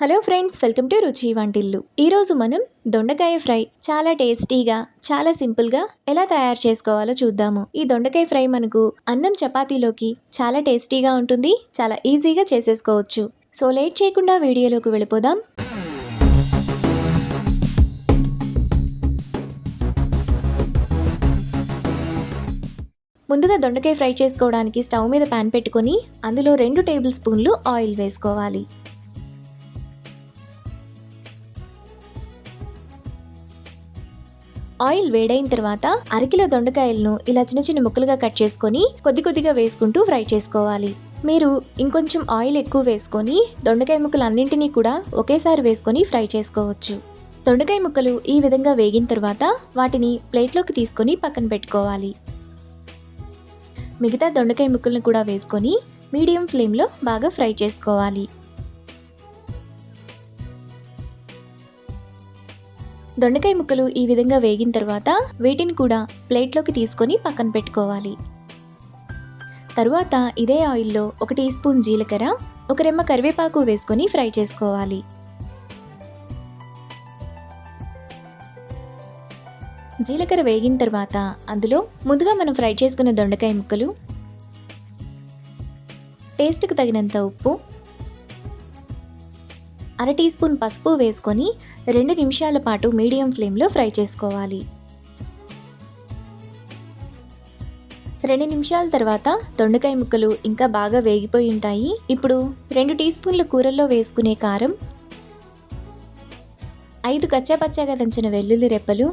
Hello friends, welcome to రుచి వంటిల్లు. ఈరోజు మనం దొండకాయ ఫ్రై చాలా టేస్టీగా, చాలా సింపుల్గా ఎలా తయారు చేసుకోవాలో చూద్దాము. ఈ దొండకాయ ఫ్రై మనకు అన్నం చపాతీలోకి చాలా టేస్టీగా ఉంటుంది, చాలా ఈజీగా చేసేసుకోవచ్చు. సో లేట్ చేయకుండా వీడియోలోకి వెళ్ళిపోదాం. ముందుగా దొండకాయ ఫ్రై చేసుకోవడానికి స్టవ్ మీద ప్యాన్ పెట్టుకొని అందులో 2 టేబుల్ స్పూన్లు ఆయిల్ వేసుకోవాలి. ఆయిల్ వేడైన తర్వాత అరకిలో దొండకాయలను ఇలా చిన్న చిన్న ముక్కలుగా కట్ చేసుకొని కొద్ది కొద్దిగా వేసుకుంటూ ఫ్రై చేసుకోవాలి. మీరు ఇంకొంచెం ఆయిల్ ఎక్కువ వేసుకొని దొండకాయ ముక్కలు అన్నింటినీ కూడా ఒకేసారి వేసుకొని ఫ్రై చేసుకోవచ్చు. దొండకాయ ముక్కలు ఈ విధంగా వేగిన తర్వాత వాటిని ప్లేట్లోకి తీసుకొని పక్కన పెట్టుకోవాలి. మిగతా దొండకాయ ముక్కలను కూడా వేసుకొని మీడియం ఫ్లేమ్లో బాగా ఫ్రై చేసుకోవాలి. దొండకాయ ముక్కలు ఈ విధంగా వేగిన తర్వాత వీటిని కూడా ప్లేట్లోకి తీసుకొని పక్కన పెట్టుకోవాలి. తరువాత ఇదే ఆయిల్లో 1 టీ స్పూన్ జీలకర్ర, 1 రెమ్మ కరివేపాకు వేసుకొని ఫ్రై చేసుకోవాలి. జీలకర్ర వేగిన తర్వాత అందులో ముందుగా మనం ఫ్రై చేసుకున్న దొండకాయ ముక్కలు, టేస్ట్కి తగినంత ఉప్పు, 1/2 టీ స్పూన్ పసుపు వేసుకొని 2 నిమిషాల పాటు మీడియం ఫ్లేమ్లో ఫ్రై చేసుకోవాలి. 2 నిమిషాల తర్వాత దొండకాయ ముక్కలు ఇంకా బాగా వేగిపోయి ఉంటాయి. ఇప్పుడు 2 టీ స్పూన్ల కూరల్లో వేసుకునే కారం, 5 కచ్చాపచ్చాగా దంచిన వెల్లుల్లి రెప్పలు,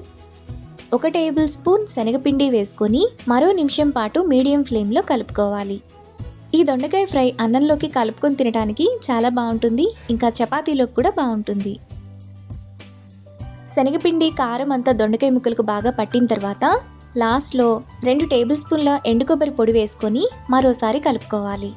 1 టేబుల్ స్పూన్ శనగపిండి వేసుకొని మరో నిమిషం పాటు మీడియం ఫ్లేమ్లో కలుపుకోవాలి. ఈ దొండకాయ ఫ్రై అన్నంలోకి కలుపుకొని తినడానికి చాలా బాగుంటుంది, ఇంకా చపాతీలోకి కూడా బాగుంటుంది. శనగపిండి, కారం అంతా దొండకాయ ముక్కలకు బాగా పట్టిన తర్వాత లాస్ట్లో 2 టేబుల్ స్పూన్ల ఎండు కొబ్బరి పొడి వేసుకొని మరోసారి కలుపుకోవాలి.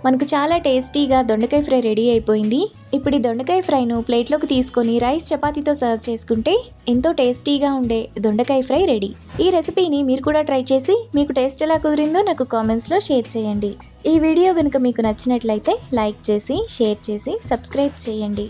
మనకు చాలా టేస్టీగా దొండకాయ ఫ్రై రెడీ అయిపోయింది. ఇప్పుడు ఈ దొండకాయ ఫ్రైను ప్లేట్లోకి తీసుకొని రైస్ చపాతీతో సర్వ్ చేసుకుంటే ఎంతో టేస్టీగా ఉండే దొండకాయ ఫ్రై రెడీ. ఈ రెసిపీని మీరు కూడా ట్రై చేసి మీకు టేస్ట్ ఎలా కుదిరిందో నాకు కామెంట్స్లో షేర్ చేయండి. ఈ వీడియో కనుక మీకు నచ్చినట్లయితే లైక్ చేసి, షేర్ చేసి, సబ్స్క్రైబ్ చేయండి.